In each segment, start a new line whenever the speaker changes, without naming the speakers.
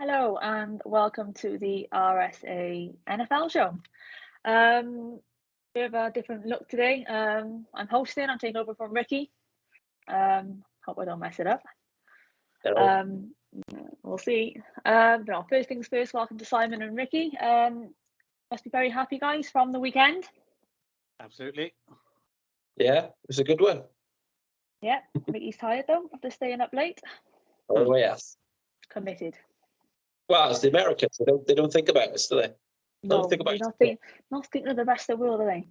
Hello and welcome to the RSA NFL show. Um, we have a different look today. I'm hosting. I'm taking over from Ricky. Hope I don't mess it up.
Hello.
We'll see. First things first. Welcome to Simon and Ricky. Must be very happy, guys, from the weekend.
Absolutely.
Yeah, it was a good one.
Yeah, Ricky's tired though after staying up late.
Oh yes.
Committed.
Well, it's the Americans. They don't think about us, do they?
No,
think about
they're not thinking of the rest of the world, are they?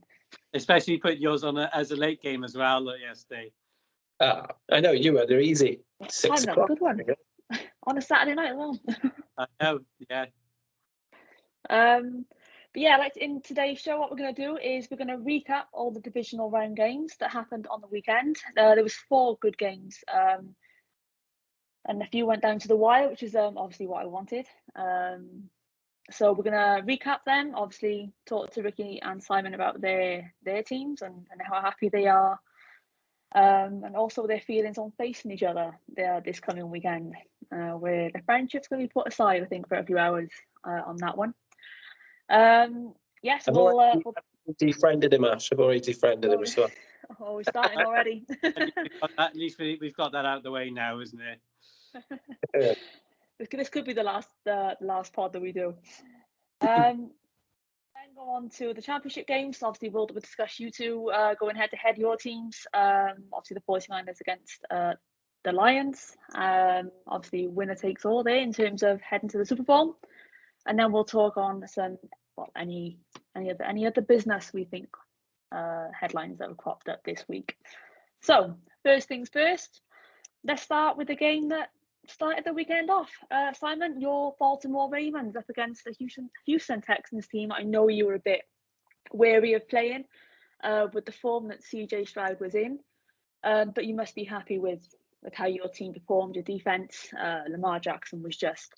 Especially put yours on as a late game as well yesterday.
I know you were. They're easy. 6 o'clock.
Good one on a Saturday night as well.
I know, yeah.
But yeah, like in today's show, what we're going to do is we're going to recap all the divisional round games that happened on the weekend. There was 4 good games, and a few went down to the wire, which is obviously what I wanted. So we're going to recap them, obviously talk to Ricky and Simon about their teams and how happy they are, and also their feelings on facing each other this coming weekend, where the friendship's going to be put aside, I think, for a few hours on that one. Yes, we'll
defriended him, Ash. I've already defriended him as well.
Oh, we're starting already.
At least we've got that out of the way now, isn't
it? This could be the last pod that we do. Then go on to the championship games. Obviously, we'll discuss you two going head to head, your teams. Obviously, the 49ers against the Lions. Obviously, winner takes all there in terms of heading to the Super Bowl. And then we'll talk on some any other business we think headlines that have cropped up this week. So first things first, let's start with the game that started the weekend off. Simon, your Baltimore Ravens up against the Houston Texans team. I know you were a bit wary of playing with the form that CJ Stroud was in, but you must be happy with how your team performed. Your defense, Lamar Jackson was just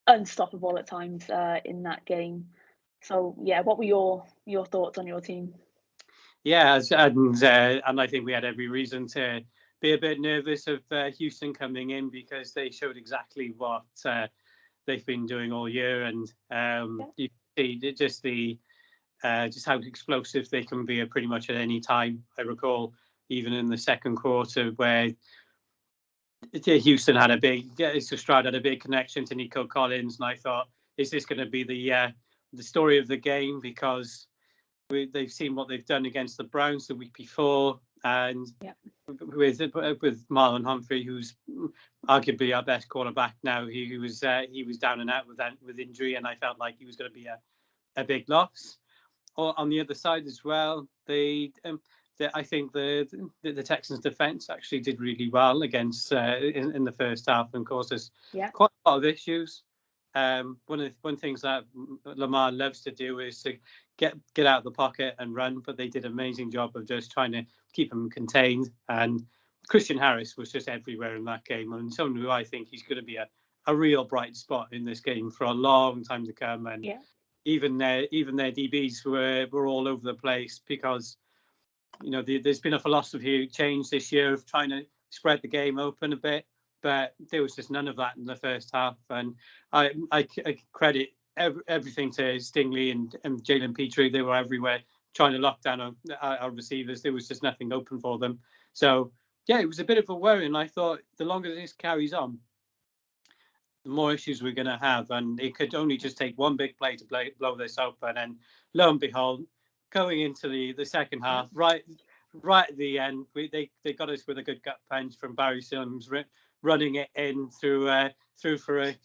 unstoppable at times in that game. So yeah, what were your thoughts on your team?
Yeah, and I think we had every reason to be a bit nervous of Houston coming in, because they showed exactly what they've been doing all year, and you see just how explosive they can be at pretty much at any time. I recall even in the second quarter where Houston had Stroud had a big connection to Nico Collins, and I thought, is this going to be the story of the game? Because they've seen what they've done against the Browns the week before, and with Marlon Humphrey, who's arguably our best quarterback now, he was down and out with injury, and I felt like he was going to be a big loss. On the other side as well, I think the Texans' defense actually did really well against in the first half, and caused us quite a lot of issues. One things that Lamar loves to do is to get out of the pocket and run, but they did an amazing job of just trying to keep him contained. And Christian Harris was just everywhere in that game, and someone who I think he's going to be a real bright spot in this game for a long time to come. And even their DBs were all over the place, because there's been a philosophy change this year of trying to spread the game open a bit, but there was just none of that in the first half. And I credit everything to Stingley and Jalen Petrie. They were everywhere trying to lock down our receivers. There was just nothing open for them. So yeah, it was a bit of a worry, and I thought the longer this carries on, the more issues we're going to have, and it could only just take one big play to blow this open. And lo and behold, going into the second half, right at the end, they got us with a good gut punch from Barry Sims, running it in through for a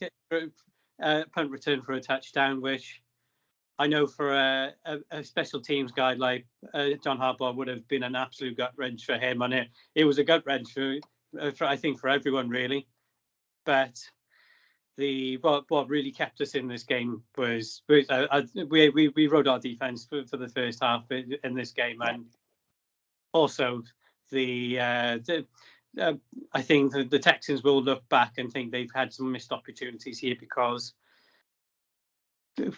punt return for a touchdown, which I know for a special teams guy like John Harbaugh would have been an absolute gut wrench for him, and it was a gut wrench for I think for everyone really. But what really kept us in this game was we rode our defense for the first half in this game, and also I think the Texans will look back and think they've had some missed opportunities here, because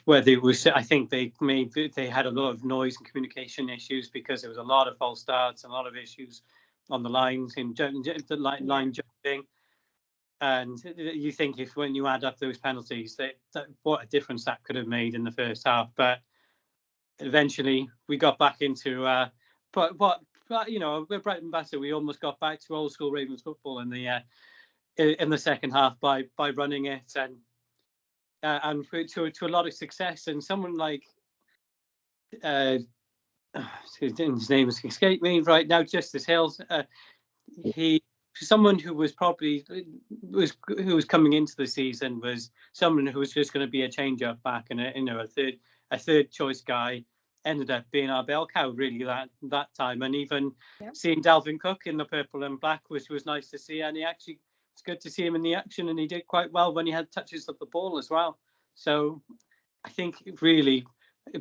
whether it was, I think they had a lot of noise and communication issues, because there was a lot of false starts and a lot of issues on the lines in the line jumping. And you think if when you add up those penalties, that what a difference that could have made in the first half. But eventually we got back into but you know, with Brighton Batter, we almost got back to old school Ravens football in the second half by running it and to a lot of success. And someone like his name has escaped me right now, Justice Hills. He someone who was probably who was coming into the season was someone who was just going to be a change up back and a third choice guy. Ended up being our bell cow really that time, and even seeing Dalvin Cook in the purple and black was nice to see, and it's good to see him in the action, and he did quite well when he had touches of the ball as well. So I think really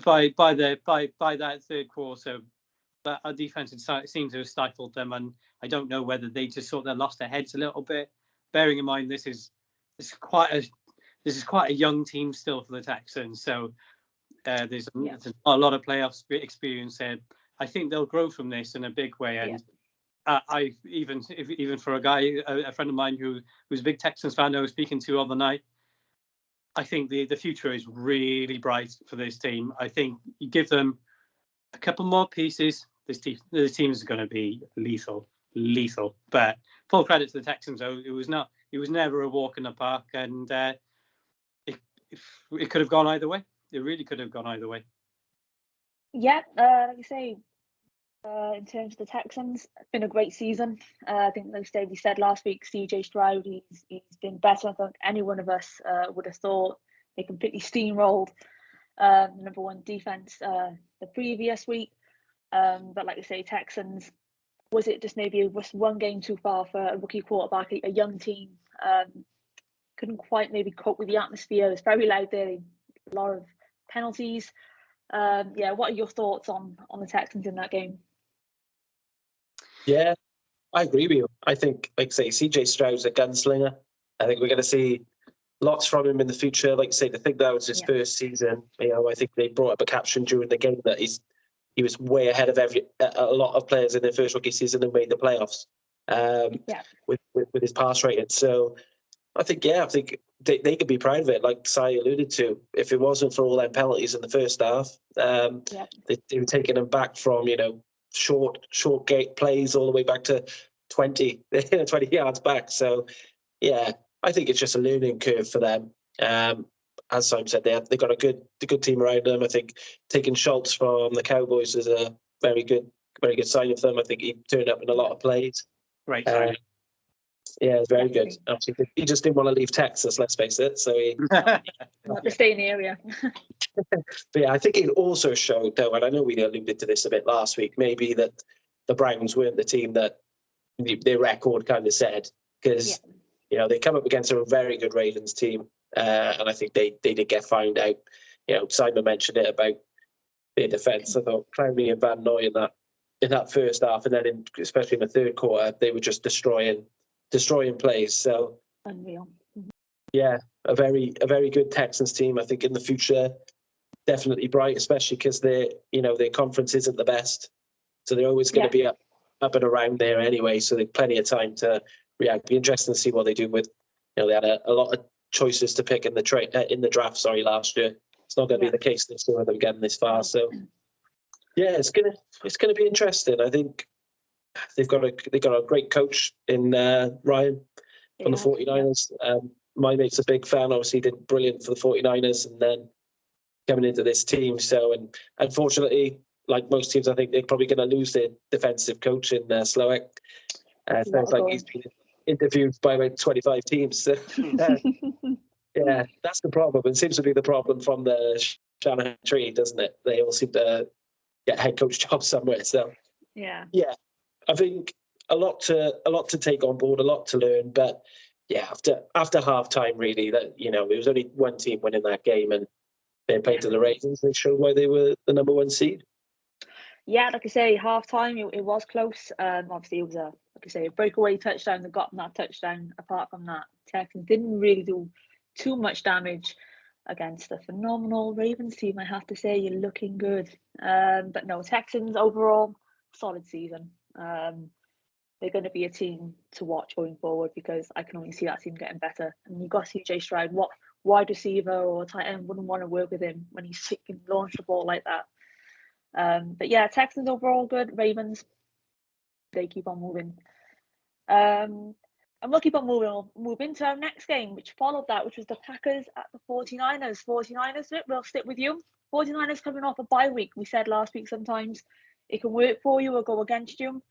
by that third quarter, that our defense seemed to have stifled them, and I don't know whether they just sort of lost their heads a little bit. Bearing in mind this is quite a young team still for the Texans, so there's a lot of playoff experience there. I think they'll grow from this in a big way, and I even for a friend of mine who's a big Texans fan I was speaking to on the night, I think the future is really bright for this team. I think you give them a couple more pieces, this team is going to be lethal. But full credit to the Texans, though, it was never a walk in the park, and it could have gone either way. It really could have gone either way.
Yeah, like you say, in terms of the Texans, it's been a great season. I think, like Davey said last week, CJ Stroud, he's been better than any one of us would have thought. They completely steamrolled the number one defense the previous week. But like you say, Texans, was it just maybe one game too far for a rookie quarterback, a young team? Couldn't quite maybe cope with the atmosphere. It's very loud there, a lot of penalties. What are your thoughts on the Texans in that game?
Yeah, I agree with you. I think, like I say, CJ Stroud's a gunslinger. I think we're going to see lots from him in the future. Like I say, to think that was his first season, I think they brought up a caption during the game that he was way ahead of a lot of players in their first rookie season and made the playoffs with his pass rating. So I think they could be proud of it. Like Si alluded to, if it wasn't for all them penalties in the first half, they were taking them back from short gate plays all the way back to 20 yards back. So yeah, I think it's just a learning curve for them. As Simon said, they got a good team around them. I think taking Schultz from the Cowboys is a very good sign of them. I think he turned up in a lot of plays.
Right.
Yeah, it's very good. Actually, he just didn't want to leave Texas, let's face it. So he
not to stay in the area.
But yeah, I think it also showed, though, and I know we alluded to this a bit last week, maybe that the Browns weren't the team that their record kind of said, because they come up against a very good Ravens team, and I think they did get found out. Simon mentioned it about their defense. I thought Clowney and Van Noy in that first half, and then especially in the third quarter, they were just destroying plays. So
unreal.
Yeah, a very good Texans team. I think in the future, definitely bright, especially because their conference isn't the best, so they're always going to be up and around there anyway. So they've plenty of time to react. Be interesting to see what they do with. They had a lot of choices to pick in the draft. Sorry, last year. It's not going to be the case this year with them getting this far. So yeah, it's gonna be interesting. I think they've got a great coach in Ryan from the 49ers. My mate's a big fan. Obviously, he did brilliant for the 49ers, and then coming into this team. So, and unfortunately, like most teams, I think they're probably going to lose their defensive coach in Slowik. Sounds like he's been interviewed by about 25 teams. So, yeah, that's the problem. It seems to be the problem from the Shanahan tree, doesn't it? They all seem to get head coach jobs somewhere. So, yeah, I think a lot to take on board, a lot to learn. But yeah, after half time, really, that there was only one team winning that game, and they played to the Ravens. They showed why they were the number one seed.
Yeah, like I say, half time it was close. Obviously, it was a breakaway touchdown that got that touchdown. Apart from that, Texans didn't really do too much damage against a phenomenal Ravens team. I have to say, you're looking good. But no, Texans overall solid season. they're going to be a team to watch going forward, because I can only see that team getting better. And you've got CJ Stroud, what wide receiver or tight end wouldn't want to work with him when he can launch the ball like that? But yeah, Texans overall good. Ravens, they keep on moving. And we'll keep on moving. We'll move into our next game, which followed that, which was the Packers at the 49ers. 49ers, we'll stick with you. 49ers coming off a bye week. We said last week sometimes it can work for you or go against you.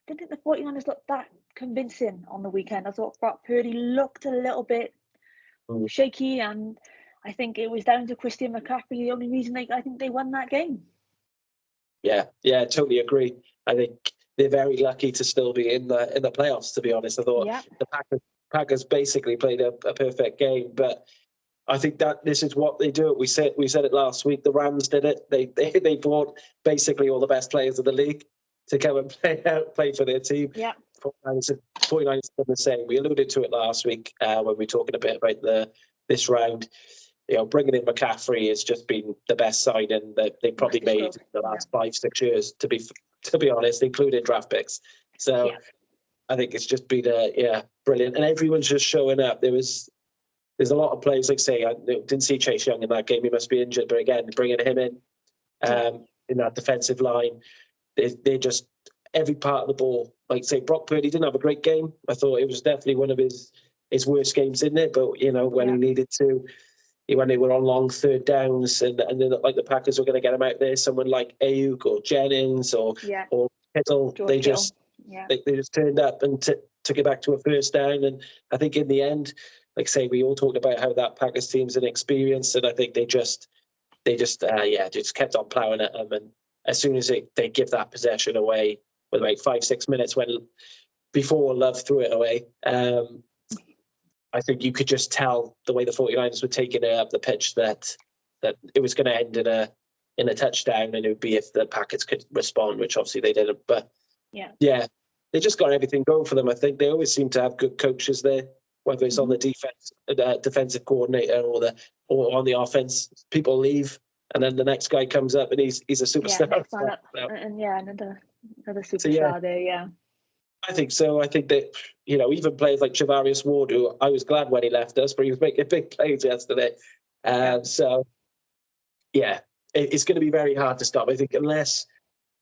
I didn't think the 49ers looked that convincing on the weekend. I thought Brock Purdy looked a little bit shaky, and I think it was down to Christian McCaffrey, the only reason I think they won that game.
Yeah, totally agree. I think they're very lucky to still be in the playoffs, to be honest. I thought the Packers basically played a perfect game, but I think that this is what they do. We said it last week. The Rams did it. They brought basically all the best players of the league to come and play for their team.
Yeah.
49ers did the same. We alluded to it last week when we were talking a bit about this round. Bringing in McCaffrey has just been the best signing that they've probably made in the last 5-6 years, to be honest, including draft picks. So I think it's just been brilliant, and everyone's just showing up. There's a lot of players, like say, I didn't see Chase Young in that game. He must be injured, but again, bringing him in that defensive line, they're just every part of the ball. Like say, Brock Purdy didn't have a great game. I thought it was definitely one of his worst games in there. But when he needed to, when they were on long third downs, and then like the Packers were going to get him out there, someone like Ayuk or Jennings or Kittle, they just turned up and took it back to a first down. And I think in the end, like say, we all talked about how that Packers team's inexperienced, and I think they just kept on ploughing at them. And as soon as they give that possession away with about 5-6 minutes before Love threw it away, I think you could just tell the way the 49ers were taking it up the pitch that it was going to end in a touchdown, and it would be if the Packers could respond, which obviously they didn't. But they just got everything going for them. I think they always seem to have good coaches there, whether it's on the defensive coordinator or on the offense. People leave, and then the next guy comes up, and he's a superstar.
Another superstar there. Yeah.
I think so. I think that, even players like Javarius Ward, who I was glad when he left us, but he was making big plays yesterday. So, it's going to be very hard to stop. I think unless,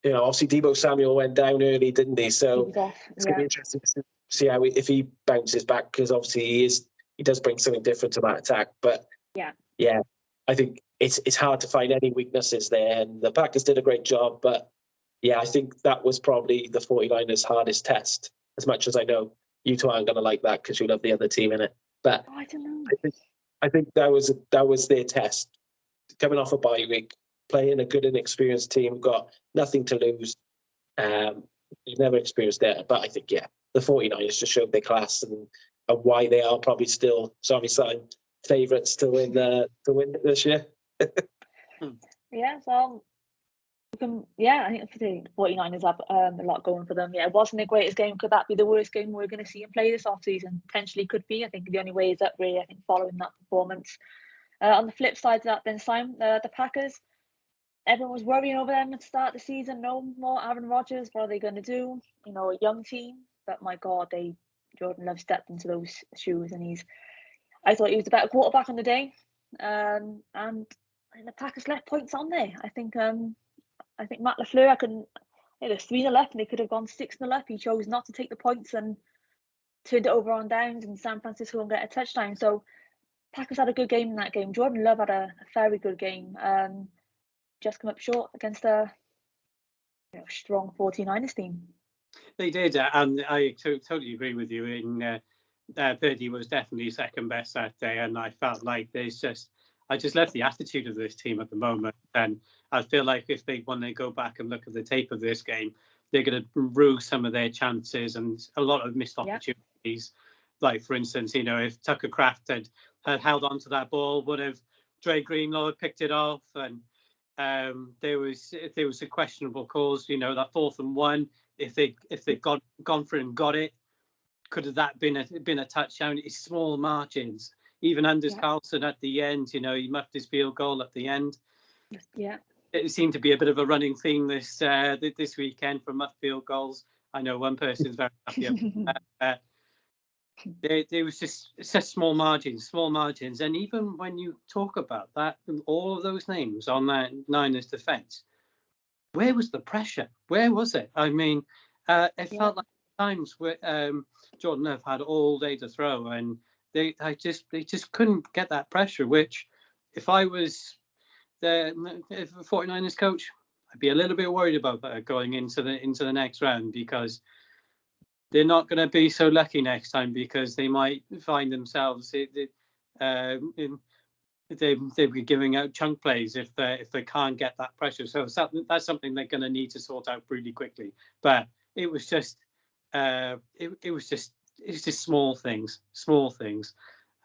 obviously Deebo Samuel went down early, didn't he? So it's going to be interesting to see if he bounces back, because obviously he does bring something different to that attack. But I think it's hard to find any weaknesses there. And the Packers did a great job, but I think that was probably the 49ers' hardest test, as much as I know you two aren't going to like that because you love the other team in it. But
I don't know.
I think that was their test. Coming off a bye week, playing a good and experienced team, got nothing to lose. You've never experienced that. But I think, the 49ers just showed their class and why they are probably still, sorry, sign favourites to win this year.
I think the 49ers have a lot going for them. It wasn't the greatest game. Could that be the worst game we're going to see him play this offseason? Potentially could be. I think the only way is up, really, I think, following that performance. On the flip side of that, then, Simon, the Packers, everyone was worrying over them at the start of the season. No more Aaron Rodgers. What are they going to do? A young team. But, my God, Jordan Love stepped into those shoes, and I thought he was the better quarterback on the day. And the Packers left points on there. I think Matt LaFleur, there's 3-0 left, and they could have gone 6-0 up. He chose not to take the points and turned it over on downs, and San Francisco and get a touchdown. So Packers had a good game in that game. Jordan Love had a very good game. Just come up short against a strong 49ers team.
They did, and I totally agree with you. Purdy was definitely second best that day, and I felt like I just love the attitude of this team at the moment. And I feel like when they go back and look at the tape of this game, they're going to rue some of their chances and a lot of missed opportunities. Like, for instance, if Tucker Kraft had held on to that ball, would have Dre Greenlaw picked it off. And there was a questionable calls, that 4th and 1, if they'd gone for it and got it, could have that been a touchdown? It's small margins. Even Anders Carlson at the end, he muffed his field goal at the end. Yeah. It seemed to be a bit of a running theme this weekend for muffed field goals. I know one person's very happy. There was just such small margins. And even when you talk about that, all of those names on that Niners defense, where was the pressure? Where was it? I mean, it felt like times where Jordan Love had all day to throw, and they just couldn't get that pressure. Which, if I was the 49ers coach, I'd be a little bit worried about that going into the next round, because they're not going to be so lucky next time, because they might find themselves they'll be giving out chunk plays if they can't get that pressure. So that's something they're going to need to sort out really quickly. But it was just it was just small things.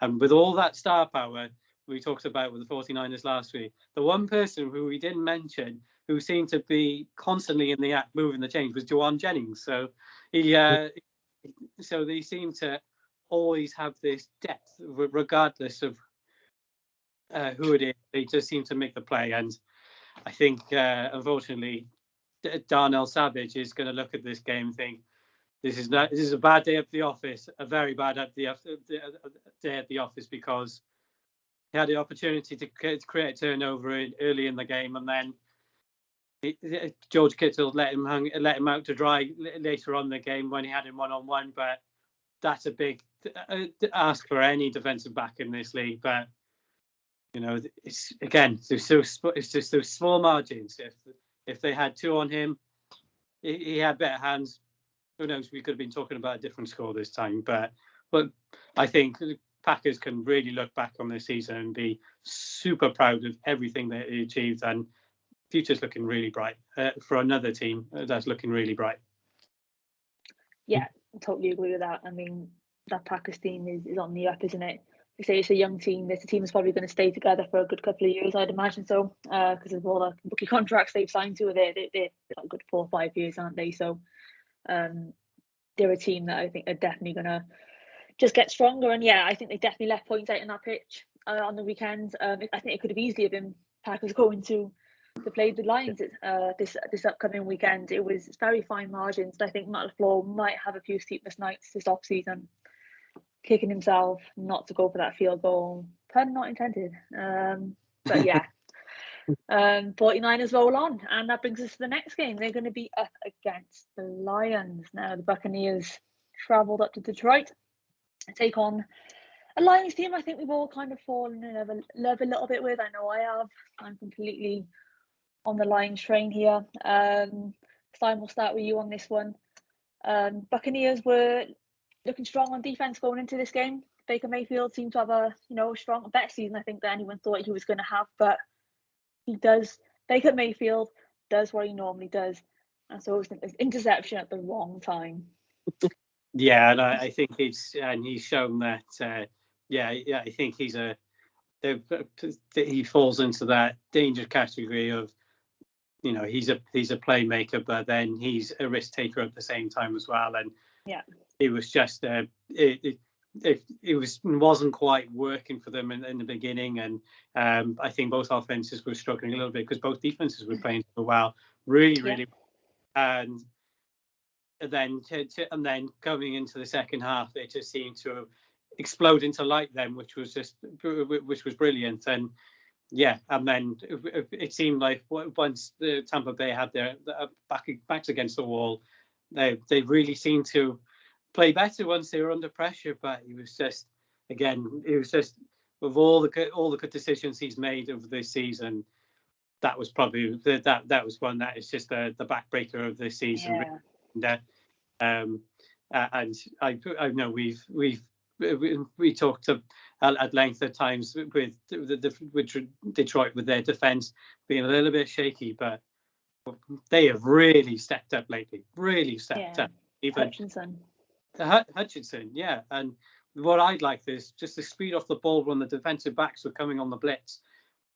And with all that star power we talked about with the 49ers last week, the one person who we didn't mention who seemed to be constantly in the act moving the chains was Jauan Jennings. So so they seem to always have this depth regardless of who it is. They just seem to make the play. And I think unfortunately Darnell Savage is going to look at this game and think, this is a bad day at the office, a very bad day at the office, because he had the opportunity to create a turnover early in the game, and then George Kittle let him out to dry later on in the game when he had him one-on-one. But that's a big ask for any defensive back in this league. But it's just those small margins. If they had two on him, he had better hands. Who knows? We could have been talking about a different score this time. But I think the Packers can really look back on this season and be super proud of everything they achieved, and future's looking really bright for another team that's looking really bright.
Yeah, I totally agree with that. I mean, that Packers team is on the up, isn't it? They say it's a young team. This team is probably going to stay together for a good couple of years, I'd imagine so, because of all the rookie contracts they've signed to. They're like good 4 or 5 years, aren't they? So they're a team that I think are definitely going to just get stronger. And yeah, I think they definitely left points out in that pitch on the weekend. I think it could have easily have been Packers going to play the Lions this upcoming weekend. It was very fine margins. I think Matt LaFleur might have a few sleepless nights this off-season, kicking himself not to go for that field goal. Pun not intended. But yeah, 49ers roll on, and that brings us to the next game. They're going to be up against the Lions. Now the Buccaneers travelled up to Detroit to take on a Lions team I think we've all kind of fallen in love a little bit with. I know I have. I'm completely on the Lions train here. Simon, we'll start with you on this one. Buccaneers were looking strong on defense going into this game. Baker Mayfield seemed to have a better season I think than anyone thought he was going to have, but Baker Mayfield does what he normally does, and so it was an interception at the wrong time.
Yeah, and I think he's shown that. I think he falls into that danger category of, he's a playmaker, but then he's a risk taker at the same time as well. And
yeah,
it was just it wasn't quite working for them in the beginning, and I think both offenses were struggling a little bit because both defenses were playing so well, really, and then coming into the second half, they just seemed to explode into light then, which was brilliant. And yeah, and then it seemed like once the Tampa Bay had their backs against the wall, they really seemed to play better once they were under pressure. But it was just with all the good decisions he's made over this season, that was probably that was one that is just the backbreaker of this season.
Yeah.
And I know we talked at length at times with Detroit with their defense being a little bit shaky, but they have really stepped up lately. Really stepped up. Even Hutchinson, yeah. And what I'd like is just the speed off the ball when the defensive backs were coming on the blitz.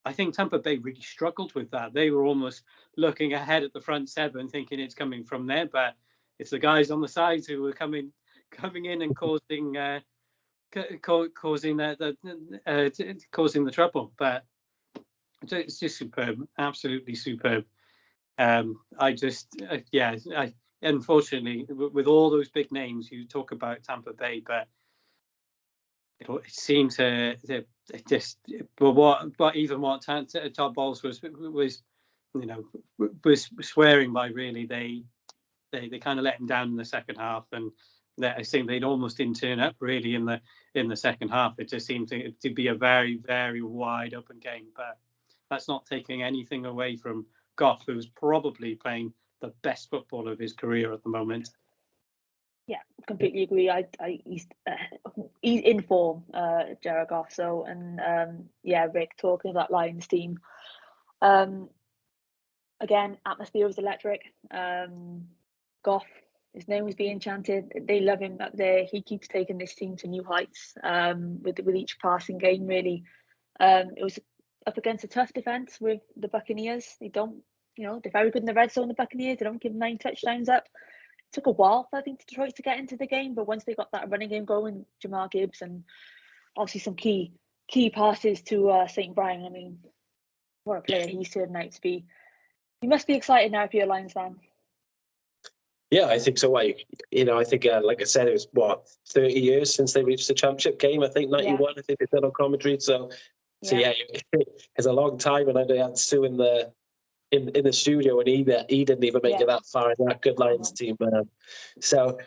I think Tampa Bay really struggled with that. They were almost looking ahead at the front seven, thinking it's coming from there, but it's the guys on the sides who were coming in and causing the trouble. But it's just superb, absolutely superb. unfortunately, with all those big names, you talk about Tampa Bay, but it seemed to just. But what Todd Bowles was swearing by, really, they kind of let him down in the second half, and it seemed they'd almost didn't turn up really in the second half. It just seemed to be a very, very wide open game, but that's not taking anything away from Goff, who's probably playing the best football of his career at the moment.
Yeah, completely agree. He's in form, Jared Goff. So, and Rick, talking about Lions team. Again, atmosphere was electric. Goff, his name was being chanted. They love him up there. He keeps taking this team to new heights. With each passing game, really. It was up against a tough defense with the Buccaneers. They're very good in the red zone. The Buccaneers, they don't give 9 touchdowns up. It took a while for, I think, Detroit to get into the game, but once they got that running game going, Jahmyr Gibbs and obviously some key passes to St. Brown. I mean, what a player he's turned out to be. You must be excited now if you're a Lions fan.
Yeah, I think so. I think, like I said, it was 30 years since they reached the championship game. I think 91. Yeah. I think they said on commentary. So it's a long time, and I had Sue in the studio, and he didn't even make it that far in that good Lions team. So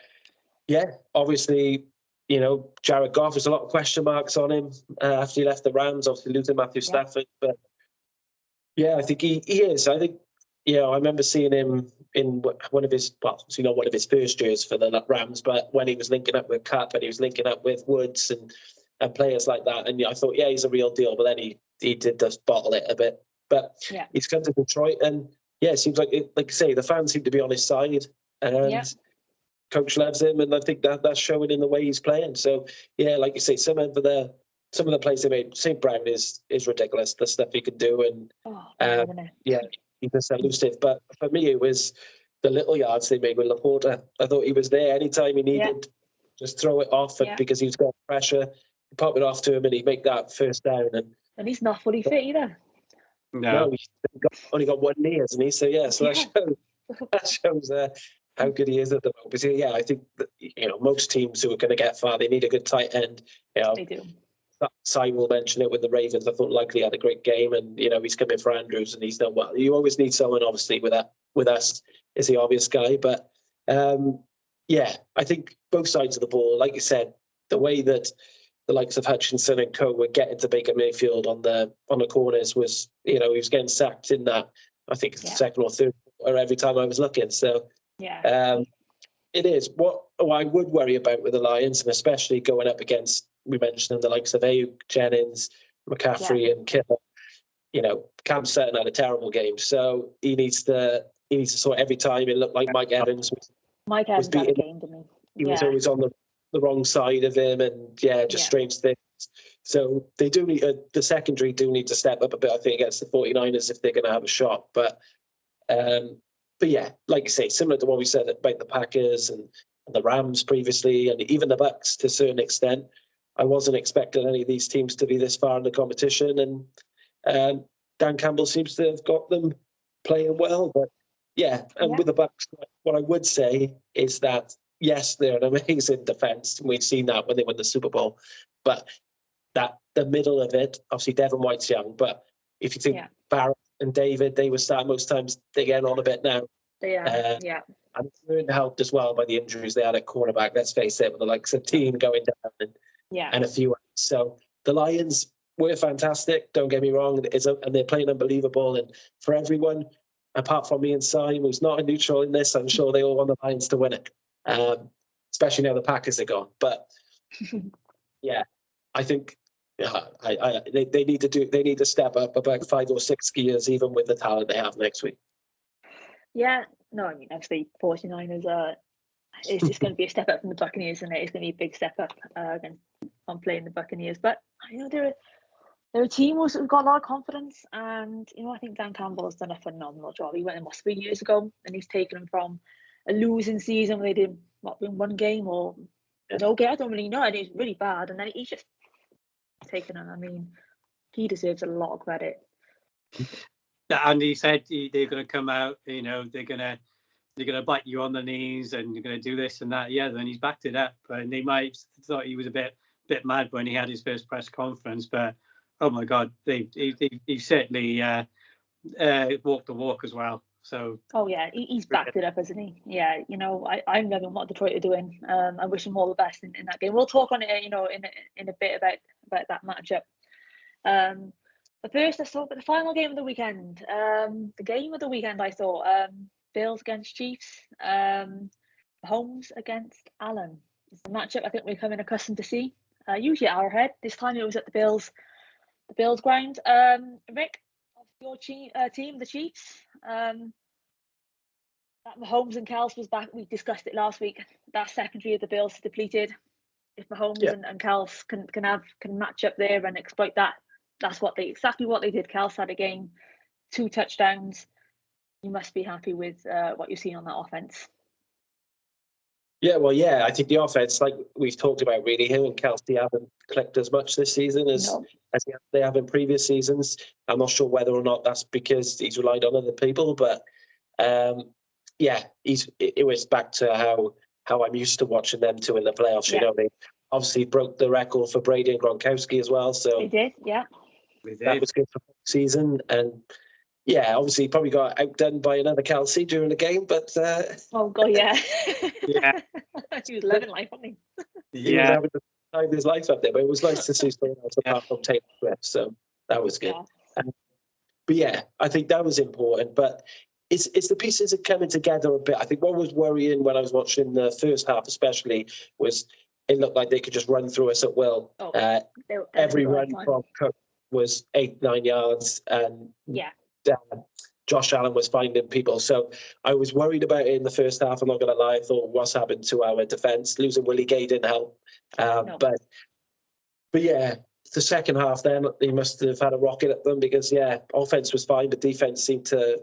obviously, Jared Goff, there's a lot of question marks on him after he left the Rams. Obviously, losing Matthew Stafford, but I think he is. I think. I remember seeing him in one of his, not one of his first years for the Rams, but when he was linking up with Cup and he was linking up with Woods and players like that. And I thought, he's a real deal. But then he did just bottle it a bit. But he's come to Detroit, and it seems like I say, the fans seem to be on his side, and coach loves him, and I think that's showing in the way he's playing. So like you say, some of the plays they made, St. Brown is ridiculous, the stuff he can do, and he's just elusive. But for me, it was the little yards they made with Laporta. I thought he was there anytime he needed, just throw it off, because he's got pressure, pop it off to him, and he'd make that first down. And
he's not fully fit either.
No, he's only got one knee, hasn't he? So that shows how good he is at the moment. But I think that, most teams who are going to get far, they need a good tight end.
They do.
Si will mention it with the Ravens. I thought Likely had a great game, and he's coming for Andrews, and he's done well. You always need someone, obviously, with us is the obvious guy. But I think both sides of the ball, like you said, the way that the likes of Hutchinson and co were getting to Baker Mayfield on the corners was, he was getting sacked in that, I think, second or third, or every time I was looking. So it is. What I would worry about with the Lions, and especially going up against, we mentioned the likes of Ayuk, Jennings, McCaffrey, and Kittle. Cam Sutton had a terrible game, so he needs to sort every time. It looked like Mike Evans
was beating. Game, didn't
he was always on the wrong side of him, and strange things. So they do need the secondary do need to step up a bit, I think, against the 49ers if they're going to have a shot. But like you say, similar to what we said about the Packers and the Rams previously, and even the Bucks to a certain extent, I wasn't expecting any of these teams to be this far in the competition, and Dan Campbell seems to have got them playing well. But with the Bucks, what I would say is that yes, they're an amazing defense. We've seen that when they won the Super Bowl, but that the middle of it, obviously Devin White's young, but if you think Barrett and David, they were starting most times, they're getting on a bit now. And they're helped as well by the injuries they had at cornerback. Let's face it, with the likes of Teen going down and a few others. So the Lions were fantastic, don't get me wrong, and they're playing unbelievable. And for everyone, apart from me and Simon, who's not a neutral in this, I'm sure they all want the Lions to win it, especially now the Packers are gone. But I think they need to step up about 5 or 6 gears, even with the talent they have next week.
Yeah, no, I mean, obviously 49ers it's going to be a step up from the Buccaneers, and it's going to be a big step up on playing the Buccaneers. But they're a team who's got a lot of confidence, and I think Dan Campbell has done a phenomenal job. He went in 3 years ago, and he's taken them from a losing season where they did win one game or no game. I don't really know. And it's really bad, and then he's just taken them. I mean, he deserves a lot of credit.
And he said they're going to come out. They're going to they're going to bite you on the knees and you're going to do this and that. Yeah, then he's backed it up. And they might have thought he was a bit mad when he had his first press conference. But, oh, my God, he certainly walked the walk as well. So.
Oh, yeah, he's backed it up, hasn't he? Yeah, you know, I'm loving what Detroit are doing. I wish them all the best in that game. We'll talk on it, you know, in a bit about that matchup. But first, let's talk about the final game of the weekend. The game of the weekend, I thought, Bills against Chiefs, Mahomes against Allen. It's a matchup I think we're becoming accustomed to see. Usually at Arrowhead. This time it was at the Bills ground. Rick, of your team, the Chiefs. That Mahomes and Kels was back. We discussed it last week. That secondary of the Bills is depleted. If Mahomes and Kels can match up there and exploit that, that's exactly what they did. Kels had a game, 2 touchdowns. You must be happy with what you've seen on that offense.
Yeah, well, I think the offense, like we've talked about, really, him and Kelsey haven't clicked as much this season as they have in previous seasons. I'm not sure whether or not that's because he's relied on other people, but it was back to how I'm used to watching them two in the playoffs. You know, they obviously broke the record for Brady and Gronkowski as well. So
they did, yeah.
That was good for the season. And obviously he probably got outdone by another Kelsey during the game, but
oh god, yeah. He was living life, wasn't he?
He was having the time of his life up there, but it was nice to see someone else apart from Taylor Swift, so that was good. But I think that was important. But it's the pieces are coming together a bit. I think what was worrying when I was watching the first half, especially, was it looked like they could just run through us at will. Every run from Cook was 8-9 yards, and Josh Allen was finding people. So I was worried about it in the first half. I'm not going to lie. I thought, what's happened to our defense? Losing Willie Gay didn't help. But the second half, then he must have had a rocket at them because offense was fine, but defense seemed to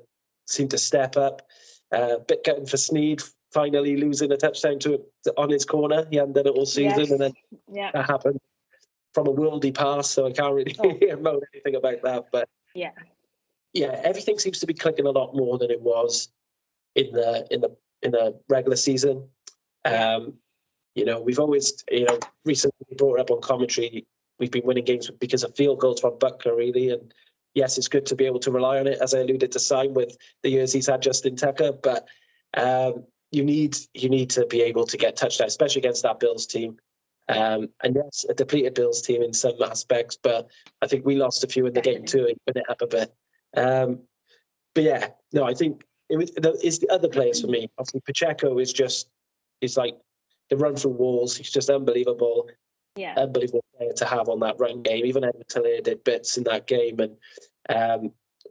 step up. Bit gutting for Snead finally losing a touchdown on his corner. He hadn't done it all season, and then that happened from a worldy pass. So I can't really moan anything about that. But everything seems to be clicking a lot more than it was in the regular season. We've always, recently brought up on commentary, we've been winning games because of field goals from Butker, really. And yes, it's good to be able to rely on it, as I alluded to Simon with the years he's had Justin Tucker. But you need to be able to get touchdowns, especially against that Bills team. And yes, a depleted Bills team in some aspects, but I think we lost a few in the game too, when it up a bit. I think it's the other players for me. Obviously, Pacheco is like the run through walls. He's just unbelievable. Unbelievable player to have on that run game. Even Edmund Taylor did bits in that game. And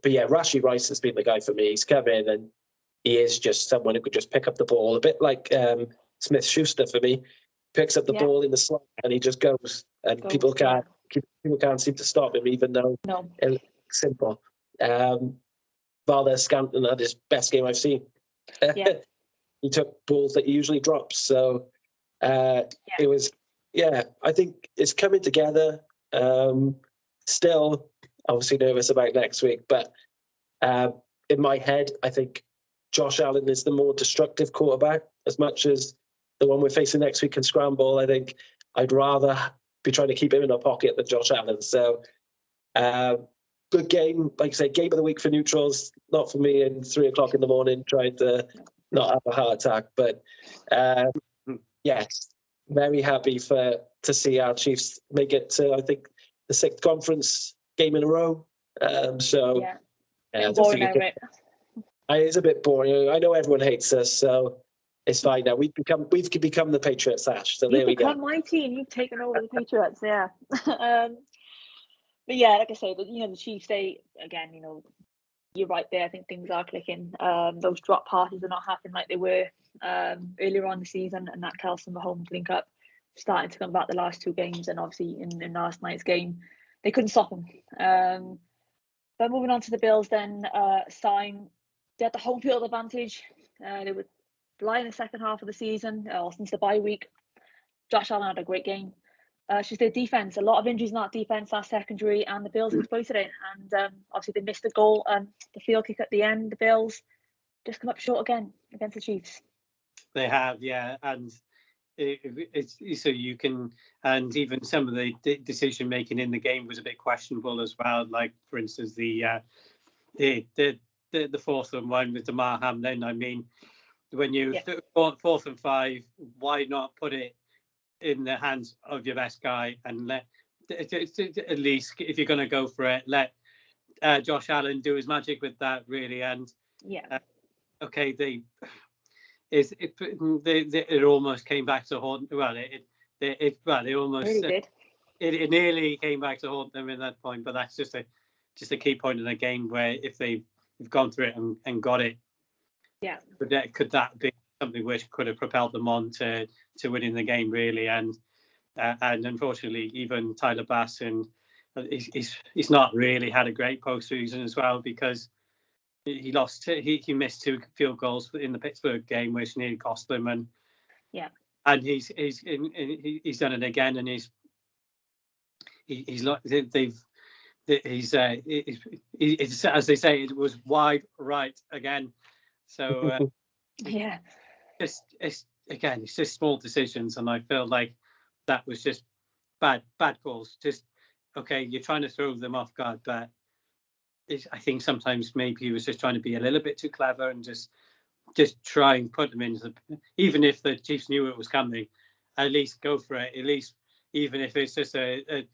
Rashee Rice has been the guy for me. He's come in and he is just someone who could just pick up the ball, a bit like Smith-Schuster for me. Picks up the ball in the slot and he just goes. And people can't seem to stop him, even though it looks simple. Valdez Scantling had his best game I've seen. He took balls that he usually drops. So it was, I think it's coming together. Still, obviously nervous about next week, but in my head, I think Josh Allen is the more destructive quarterback. As much as the one we're facing next week can scramble, I think I'd rather be trying to keep him in a pocket than Josh Allen. So good game. Like I say, game of the week for neutrals. Not for me in 3 o'clock in the morning trying to not have a heart attack. But yes, very happy to see our Chiefs make it to, I think, the 6th conference game in a row. It's a bit boring. I know everyone hates us, so it's fine now. We've become the Patriots, Ash. So there we go.
You've become my team. You've taken over the Patriots. But like I say, the Chiefs, again, you're right there. I think things are clicking. Those drop passes are not happening like they were earlier on the season, and that Kelsey and Mahomes link up starting to come back the last 2 games, and obviously in last night's game, they couldn't stop them. But moving on to the Bills, then they had the home field advantage. They were flying the second half of the season, since the bye week. Josh Allen had a great game. She's their defense. A lot of injuries in that defense, that secondary, and the Bills exploited it. And obviously they missed the goal, the field kick at the end. The Bills, just come up short again against the Chiefs.
They have, yeah, and it's so you can, and even some of the decision making in the game was a bit questionable as well. Like for instance, the fourth and one with Damar Hamlin. I mean, when you fourth and 5, why not put it in the hands of your best guy and let at least, if you're going to go for it, let Josh Allen do his magic with that, really. And okay, it almost came back to haunt. Well, it almost
really did.
It nearly came back to haunt them in that point. But that's just a key point in the game where if they've gone through it and got it, could that be something which could have propelled them on to winning the game, really? And unfortunately, even Tyler Bass, and he's not really had a great postseason as well, because he missed 2 field goals in the Pittsburgh game, which nearly cost them. And he's done it again, and he's as they say, it was wide right again. So it's just small decisions, and I feel like that was just bad calls. Just okay, you're trying to throw them off guard, but I think sometimes maybe he was just trying to be a little bit too clever and just try and put them into even if the Chiefs knew it was coming, at least go for it. At least even if it's just a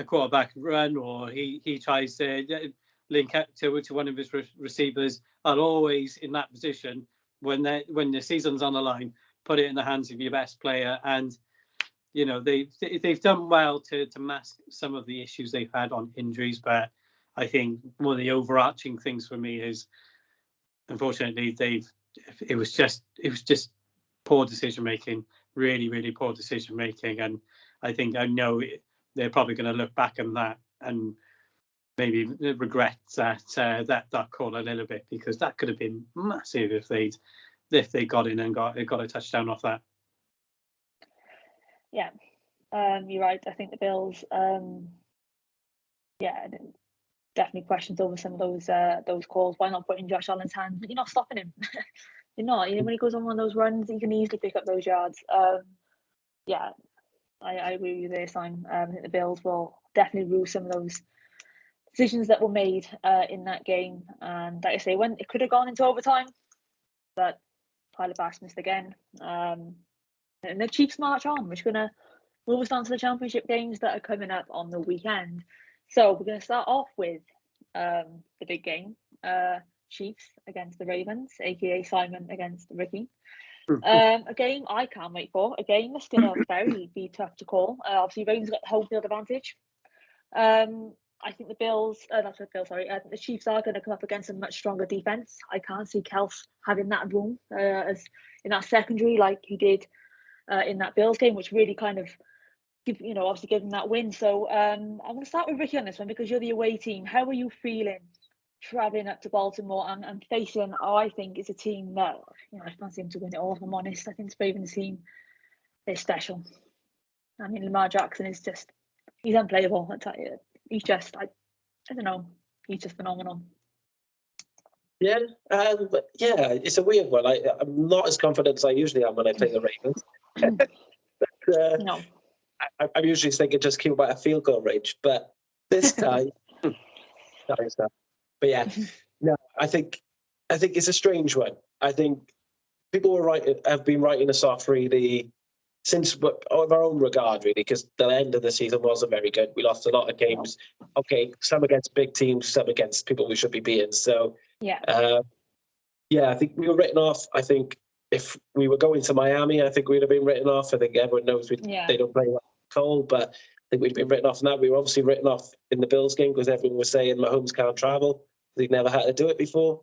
quarterback run, or he tries to link up to one of his receivers. I'll always, in that position, when the season's on the line, put it in the hands of your best player. And you know, they've done well to mask some of the issues they've had on injuries, but I think one of the overarching things for me is, unfortunately, it was just poor decision making, really, really poor decision making. And I know they're probably going to look back on that and maybe regret that call a little bit, because that could have been massive if they got in and got a touchdown off that.
Yeah, you're right. I think the Bills, definitely questions over some of those calls. Why not put in Josh Allen's hands? But you're not stopping him. You're not. When he goes on one of those runs, he can easily pick up those yards. I agree with you there, Simon. I think the Bills will definitely rue some of those decisions that were made in that game. And like I say, when it could have gone into overtime, but Tyler Bass missed again. And the Chiefs march on. We're going to move us on to the championship games that are coming up on the weekend. So we're going to start off with the big game, Chiefs against the Ravens, aka Simon against Ricky. A game I can't wait for. A game that's going to be tough to call. Obviously, Ravens got the home field advantage. I think the the Chiefs are going to come up against a much stronger defense. I can't see Kels having that room as in that secondary like he did in that Bills game, which really kind of give them that win. So I'm going to start with Ricky on this one, because you're the away team. How are you feeling traveling up to Baltimore and facing, I think, is a team that I fancy him to win it all, if I'm honest. I think this Ravens team is special. I mean, Lamar Jackson is he's unplayable. I tell you, he's just I don't know, he's just phenomenal.
Yeah, it's a weird one. I'm not as confident as I usually am when I play the Ravens. But,
no.
I'm usually thinking just keep about a field goal range, but this time, but yeah, no, I think it's a strange one. I think people have been writing us off really since of our own regard, really, because the end of the season wasn't very good. We lost a lot of games. Okay, some against big teams, some against people we should be beating. So I think we were written off. I think if we were going to Miami, I think we'd have been written off. I think everyone knows they don't play well cold, but I think we'd been written off in that. We were obviously written off in the Bills game because everyone was saying Mahomes can't travel. He'd never had to do it before.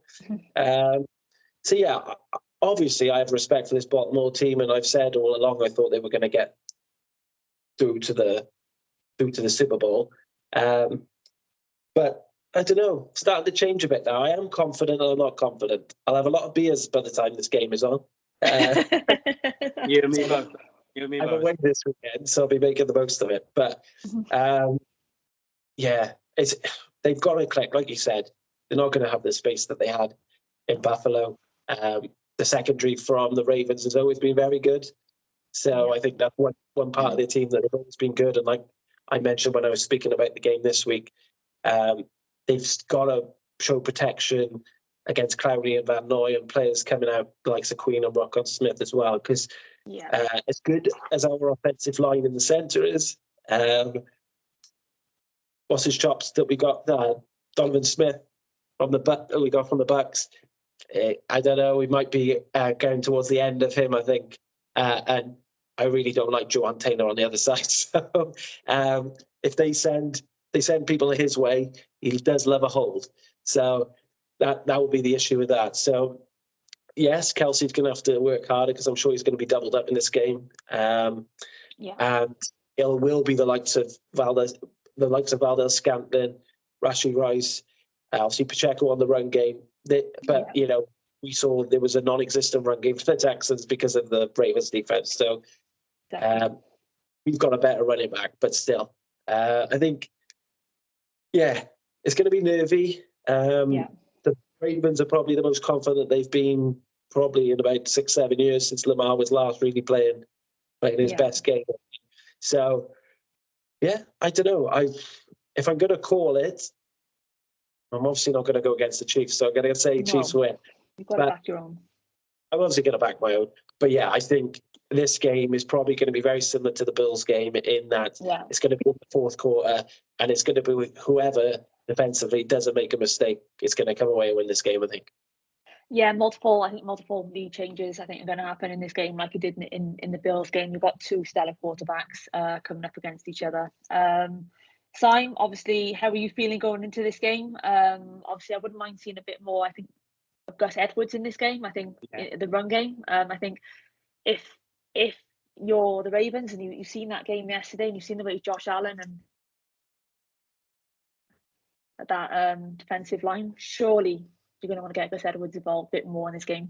Obviously I have respect for this Baltimore team, and I've said all along I thought they were going to get through to the Super Bowl. But I don't know, starting to change a bit now. I am confident and I'm not confident. I'll have a lot of beers by the time this game is on.
You and me both.
I'm away this weekend, so I'll be making the most of it. But they've got to click, like you said. They're not going to have the space that they had in Buffalo. The secondary from the Ravens has always been very good. So I think that's one part of the team that has always been good. And like I mentioned when I was speaking about the game this week, they've got to show protection against Clowney and Van Noy and players coming out like Queen and Rockon Smith as well. Because as good as our offensive line in the centre is, what's his chops that we got? Donovan Smith from the Bucks. I don't know. We might be going towards the end of him, I think. And I really don't like Joanne Taylor on the other side. So if they send people his way, he does love a hold. So that will be the issue with that. So yes, Kelsey's going to have to work harder because I'm sure he's going to be doubled up in this game. And it will be the likes of Valdez Scantling, Rashee Rice, obviously Pacheco on the run game. We saw there was a non-existent run game for the Texans because of the Ravens defense. So we've got a better running back, but still, I think, it's going to be nervy. The Ravens are probably the most confident they've been probably in about 6-7 years since Lamar was last really playing his best game. So, I don't know. If I'm going to call it, I'm obviously not going to go against the Chiefs, so I'm going to say Chiefs win.
You've got to back your own.
I'm obviously going to back my own. But I think this game is probably going to be very similar to the Bills game in that it's going to be in the fourth quarter and it's going to be whoever defensively doesn't make a mistake is going to come away and win this game, I think.
Yeah, multiple lead changes I think are going to happen in this game like it did in the Bills game. You've got two stellar quarterbacks coming up against each other. Simon, obviously, how are you feeling going into this game? Obviously, I wouldn't mind seeing a bit more, I think, of Gus Edwards in this game. I think the run game. I think if you're the Ravens and you've seen that game yesterday and you've seen the way Josh Allen and that defensive line, surely you're going to want to get Gus Edwards involved a bit more in this game.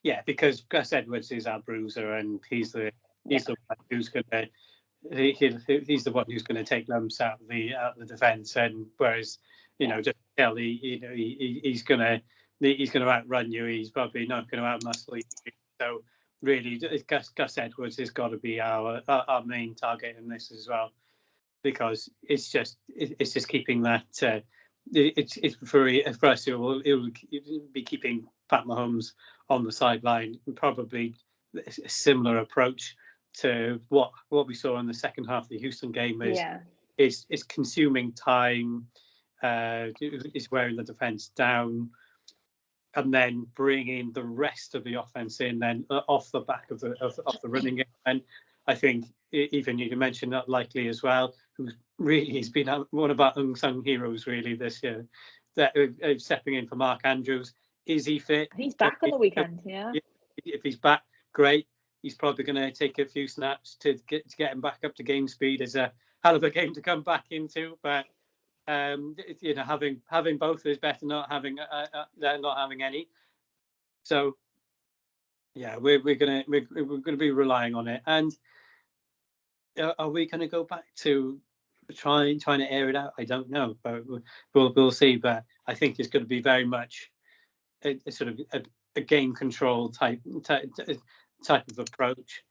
Yeah, because Gus Edwards is our bruiser and he's the one who's going to he's the one who's going to take lumps out of the defense, and whereas just Kelly, he's going to outrun you. He's probably not going to outmuscle you. So really, Gus Edwards has got to be our main target in this as well, because it's just keeping that. It's for us. It will be keeping Pat Mahomes on the sideline, probably a similar approach to what we saw in the second half of the Houston game is consuming time, is wearing the defense down, and then bringing the rest of the offense in then off the back of the running game. And I think even you mentioned that Likely as well, who really has been one of our unsung heroes really this year, that stepping in for Mark Andrews. Is he fit?
He's back on the weekend,
If he's back, great. He's probably going to take a few snaps to get him back up to game speed. Is a hell of a game to come back into, but having both is better than not having any. So we're going to be relying on it. And are we going to go back to trying to air it out? I don't know, but we'll see. But I think it's going to be very much a sort of a game control type of approach.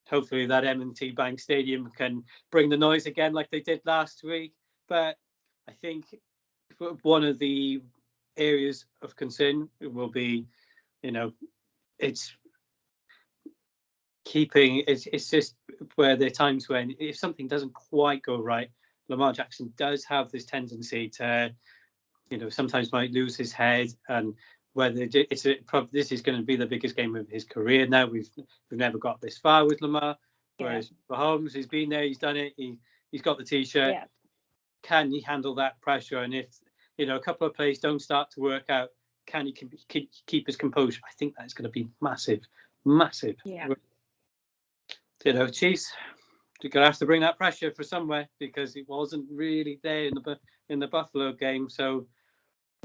Hopefully that M&T Bank Stadium can bring the noise again like they did last week. But I think one of the areas of concern will be, it's just where there are times when if something doesn't quite go right, Lamar Jackson does have this tendency to, sometimes might lose his head, and whether this is going to be the biggest game of his career now. We've never got this far with Lamar, whereas Mahomes, he's been there, he's done it, he's got the t-shirt. Yeah. Can he handle that pressure? And if a couple of plays don't start to work out, can he keep his composure? I think that's going to be massive. Yeah. Chiefs, you're going to have to bring that pressure for somewhere, because it wasn't really there in the Buffalo game. So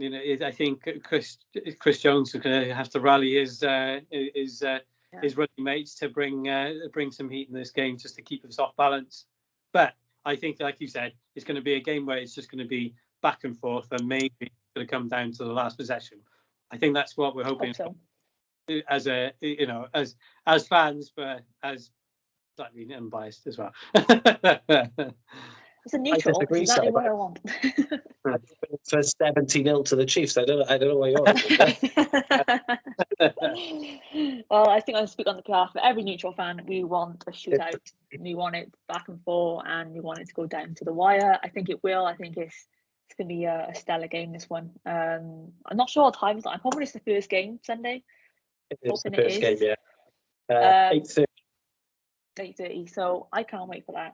I think Chris Jones is going to have to rally his running mates to bring some heat in this game just to keep us off balance. But I think, like you said, it's going to be a game where it's just going to be back and forth, and maybe it's going to come down to the last possession. I think that's what we're hoping.
So.
as a as fans, but as slightly unbiased as well.
It's a neutral. It's
disagree,
exactly
Si,
what
but-
I want.
For 70-0 to the Chiefs. I don't know why you're.
Well, I think I speak on the behalf of every neutral fan. We want a shootout. We want it back and forth, and we want it to go down to the wire. I think it will. I think it's going to be a stellar game, this one. I'm not sure what time. I'm hoping it's the first game Sunday.
It's the
Hoping it
first game,
is.
yeah. 8:30.
8:30. So I can't wait for that.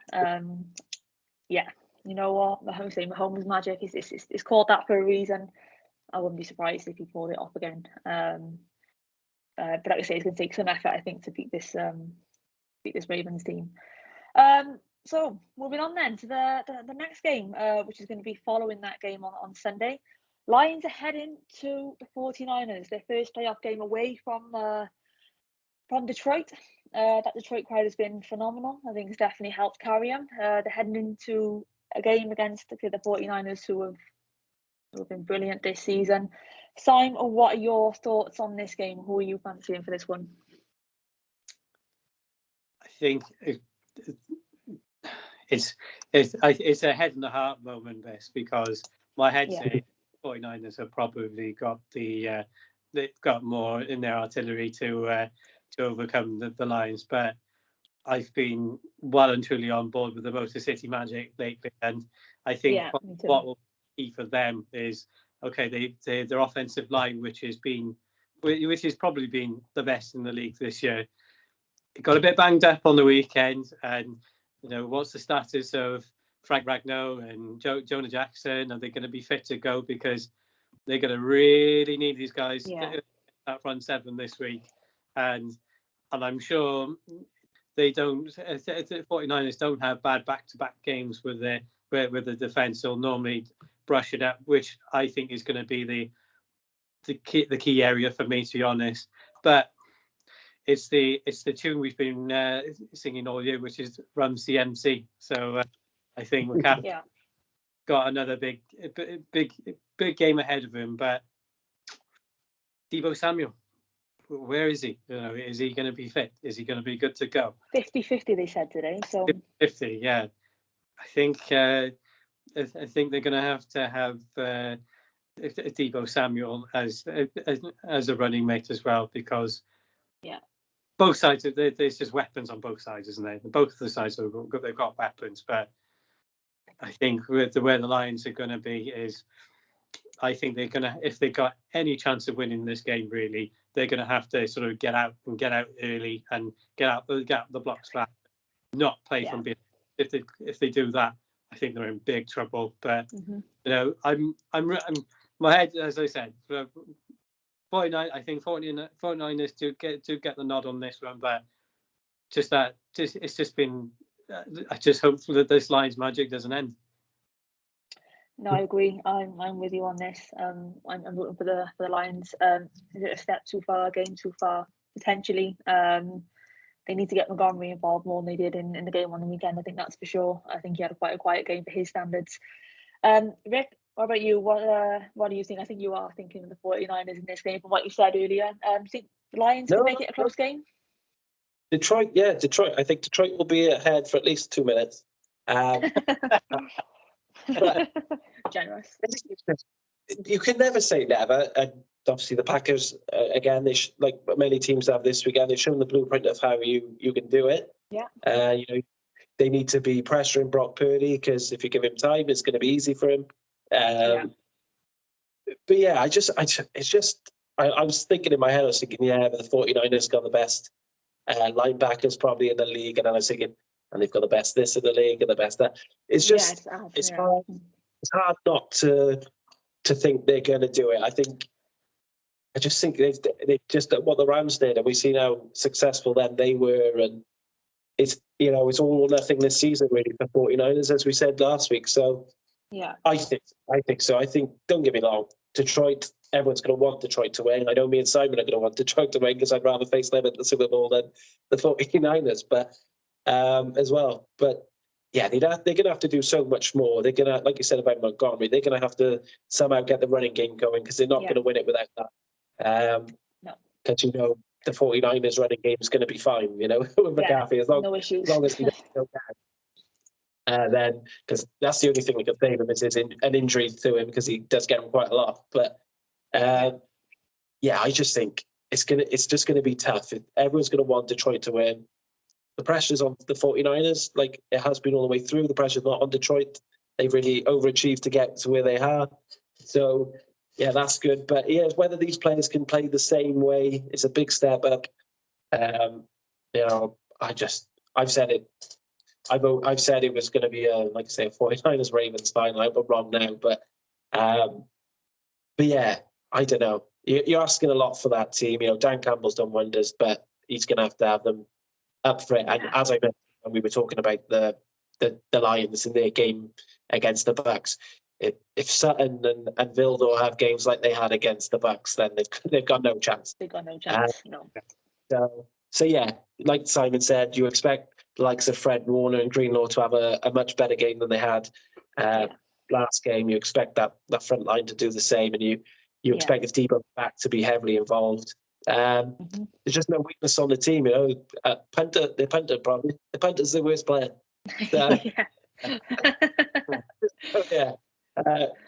Yeah, you know what? Mahomes magic it's called that for a reason. I wouldn't be surprised if he pulled it off again. But like I say, it's going to take some effort, I think, to beat this Ravens team. So moving on then to the next game, which is going to be following that game on Sunday. Lions are heading to the 49ers, their first playoff game away from Detroit. That Detroit crowd has been phenomenal. I think it's definitely helped carry them. They're heading into a game against the 49ers who have been brilliant this season. Simon, what are your thoughts on this game? Who are you fancying for this one?
I think it's a head and a heart moment, this, because my head says 49ers have probably got they've got more in their artillery to overcome the Lions, but I've been well and truly on board with the Motor City Magic lately, and I think what will be key for them is their offensive line, which has probably been the best in the league this year. It got a bit banged up on the weekend, and what's the status of Frank Ragnow and Jonah Jackson? Are they going to be fit to go? Because they're going to really need these guys that front seven this week, and I'm sure they don't. 49ers don't have bad back-to-back games with the defense. They'll normally brush it up, which I think is going to be the key area for me, to be honest. But it's the tune we've been singing all year, which is Run CMC. So I think McCaffrey got another big game ahead of him. But Deebo Samuel, where is he? Is he going to be fit? Is he going to be good to go?
50-50 they said today. So
50, yeah. I think they're going to have Deebo Samuel as a running mate as well, because both sides there's just weapons on both sides, isn't there? Both of the sides they've got weapons, but I think where the Lions are going to be is, I think they're going to, if they got any chance of winning this game, really, they're going to have to sort of get out early and get out the blocks flat, not play from behind. If they do that, I think they're in big trouble. But I'm my head, as I said, 49. I think 49ers do get the nod on this one, but it's just been. I just hope that this Lions magic doesn't end.
No, I agree. I'm with you on this. I'm rooting for the Lions. Is it a step too far, a game too far? Potentially. They need to get Montgomery involved more than they did in the game on the weekend. I think that's for sure. I think he had quite a quiet game for his standards. Rick, what about you? What do you think? I think you are thinking of the 49ers in this game from what you said earlier. Do you think the Lions can make it a close game?
Detroit. I think Detroit will be ahead for at least 2 minutes. But
generous.
You can never say never. And obviously, the Packers again, like many teams have this weekend, they've shown the blueprint of how you can do it.
Yeah.
They need to be pressuring Brock Purdy, because if you give him time, it's going to be easy for him. But yeah, I was thinking in my head, but the 49ers got the best linebackers probably in the league, and I was thinking, and they've got the best this in the league and the best that. It's just it's hard not to think they're going to do it. I just think they just what the Rams did, and we see how successful then they were, and it's all or nothing this season really for 49ers, as we said last week. So I think so. I think, don't get me wrong, Detroit, everyone's going to want Detroit to win. I know me and Simon are going to want Detroit to win, because I'd rather face them at the Super Bowl than the 49ers, but as well. But yeah, they're going to have to do so much more. They're going to, like you said about Montgomery, they're going to have to somehow get the running game going, because they're not going to win it without that.
No.
Because the 49ers running game is going to be fine, with McCaffrey, as
no issues.
as long as he doesn't go down. Then, because that's the only thing we can save him is an injury to him, because he does get him quite a lot. But I just think it's just going to be tough. Everyone's going to want Detroit to win. The pressure's on the 49ers, like it has been all the way through. The pressure's not on Detroit. They've really overachieved to get to where they are. So, yeah, that's good. But yeah, whether these players can play the same way is a big step up. I've said it. I've said it was going to be a 49ers Ravens final. I'm wrong now, but yeah, I don't know. You're asking a lot for that team. Dan Campbell's done wonders, but he's going to have them up for it. And as I mentioned when we were talking about the Lions in their game against the Bucks, if Sutton and Vildor have games like they had against the Bucks, then they've got no chance.
They've got no chance. No.
So yeah, like Simon said, you expect the likes of Fred Warner and Greenlaw to have a much better game than they had last game. You expect that front line to do the same, and you expect if Debo back to be heavily involved. There's just no weakness on the team, the punter's the worst player. So,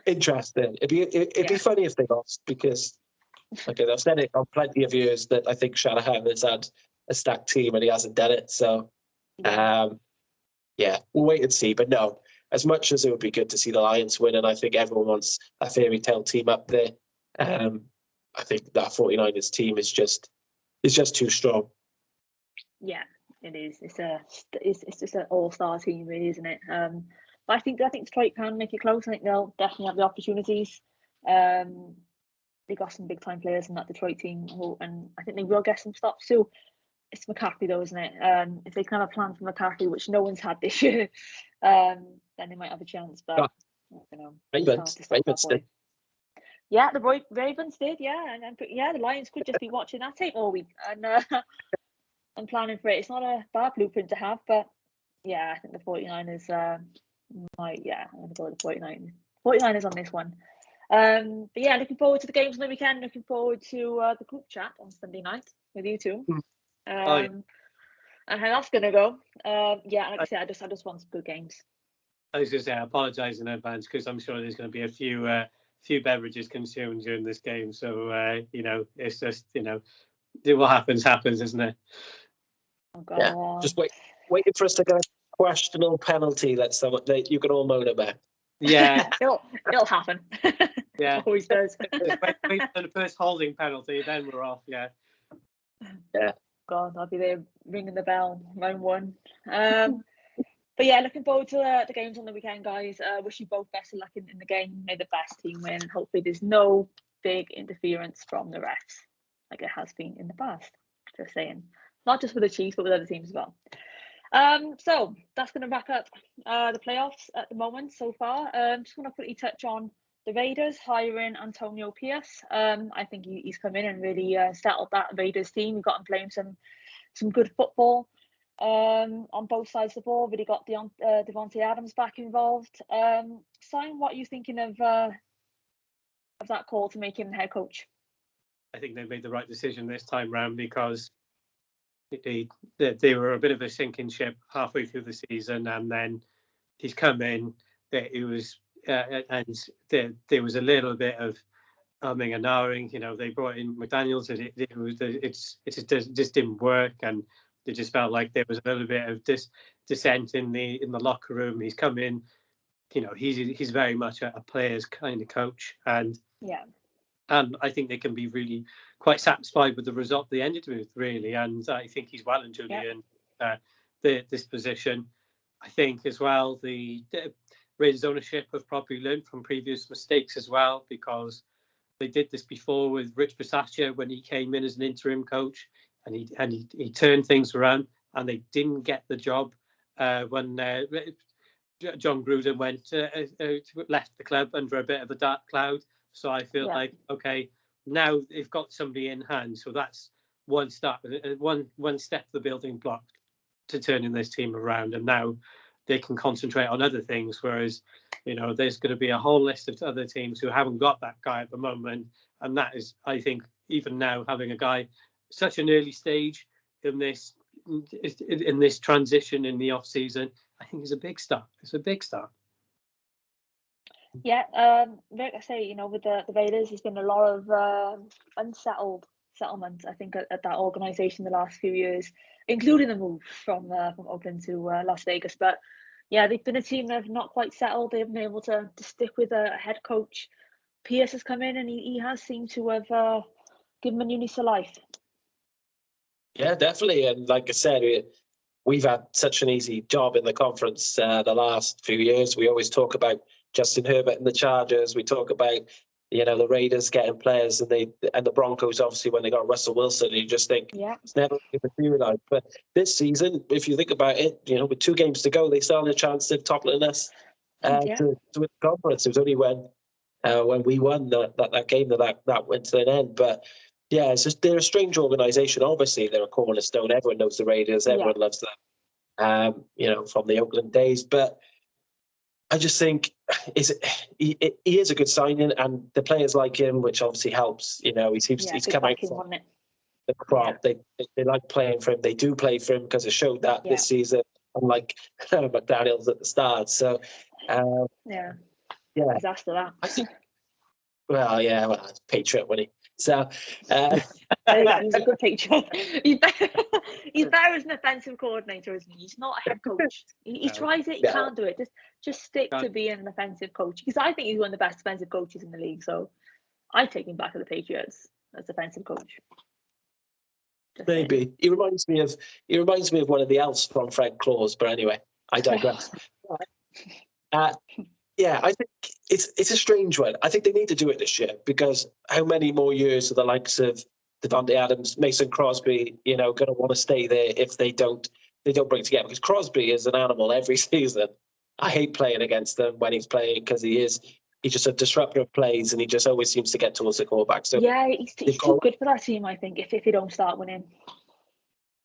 interesting. It'd be funny if they lost, because I've said it on plenty of years that I think Shanahan has had a stacked team and he hasn't done it. So we'll wait and see. But no, as much as it would be good to see the Lions win, and I think everyone wants a fairy tale team up there, I think that 49ers team is just too strong. Yeah,
it is. It's just an all-star team, really, isn't it? But I think Detroit can make it close. I think they'll definitely have the opportunities. They got some big-time players in that Detroit team, and I think they will get some stops too. It's McCaffrey, though, isn't it? If they can have a plan for McCaffrey, which no one's had this year, then they might have a chance. But I don't know.
Ravens did.
Yeah, the Ravens did. Yeah, and the Lions could just be watching that tape all week and planning for it. It's not a bad blueprint to have, but yeah, I think the 49ers I'm going to go with the 49ers. 49ers on this one. But yeah, looking forward to the games on the weekend. Looking forward to the group chat on Sunday night with you two. And how that's going to go. Like I said, I just want some good games.
I was going to say, I apologise in advance, because I'm sure there's going to be a few beverages consumed during this game. So it's just what happens, isn't it?
Oh God.
Yeah. Just waiting for us to get a questionable penalty that you can all moan about.
Yeah,
it'll happen.
Yeah,
always does.
Wait for the first holding penalty, then we're off. Yeah.
God, I'll be there ringing the bell round one. But yeah, looking forward to the games on the weekend, guys. Wish you both best of luck in the game. May the best team win, and hopefully there's no big interference from the refs like it has been in the past. Just saying, not just with the Chiefs, but with other teams as well. So that's going to wrap up the playoffs at the moment so far. Just want to quickly touch on the Raiders hiring Antonio Pierce. I think he's come in and really settled that Raiders team. We got him playing some good football on both sides of the ball. Really got Devontae Adams back involved. Simon, what are you thinking of that call to make him head coach?
I think they made the right decision this time round, because they were a bit of a sinking ship halfway through the season, and then he's come in. It was and there was a little bit of umming and ahhing. They brought in McDaniels, and it just didn't work, and it just felt like there was a little bit of dissent in the locker room. He's come in, he's very much a player's kind of coach, and I think they can be really quite satisfied with the result they ended with, really. And I think he's well and truly in this position. I think as well the Raiders ownership have probably learned from previous mistakes as well, because they did this before with Rich Bisaccia when he came in as an interim coach, and he turned things around, and they didn't get the job when John Gruden left the club under a bit of a dark cloud. So I feel like, okay, now they've got somebody in hand. So that's one step of the building block to turning this team around. And now they can concentrate on other things. Whereas, there's going to be a whole list of other teams who haven't got that guy at the moment. And that is, I think, even now having a guy such an early stage in this transition in the off season, I think is a big start. It's a big start.
Yeah, like I say, with the Raiders, there's been a lot of unsettled settlement, I think, at that organisation the last few years, including the move from Oakland to Las Vegas. But yeah, they've been a team that have not quite settled. They haven't been able to stick with a head coach. Pierce has come in and he has seemed to have given them a new lease of life.
Yeah, definitely. And like I said, we've had such an easy job in the conference the last few years. We always talk about Justin Herbert and the Chargers. We talk about, the Raiders getting players and the Broncos, obviously, when they got Russell Wilson. You just think it's never going to materialize. But this season, if you think about it, with 2 games to go, they still had a chance of toppling us to win the conference. It was only when we won that game that went to an end. But yeah, it's just, they're a strange organisation. Obviously, they're a cornerstone. Everyone knows the Raiders. Everyone loves them. From the Oakland days. But I just think he is a good signing, and the players like him, which obviously helps. He's come out from the crop. They like playing for him. They do play for him because it showed that this season, unlike McDaniels at the start. So
he's asked for that.
Patriot, wasn't he? So
he's a good Patriot. He's better as an offensive coordinator, isn't he? He's not a head coach. He tries it, he can't do it. Just stick to being an offensive coach, because I think he's one of the best defensive coaches in the league. So I take him back to the Patriots as defensive coach.
Maybe he reminds me of one of the elves from Fred Claus. But anyway, I digress. Yeah, I think it's a strange one. I think they need to do it this year, because how many more years are the likes of Devontae Adams, Mason Crosby, going to want to stay there if they don't bring it together? Because Crosby is an animal every season. I hate playing against him when he's playing, because he's just a disruptor of plays, and he just always seems to get towards the quarterback. So
yeah, he's too good for that team, I think, if they don't start winning.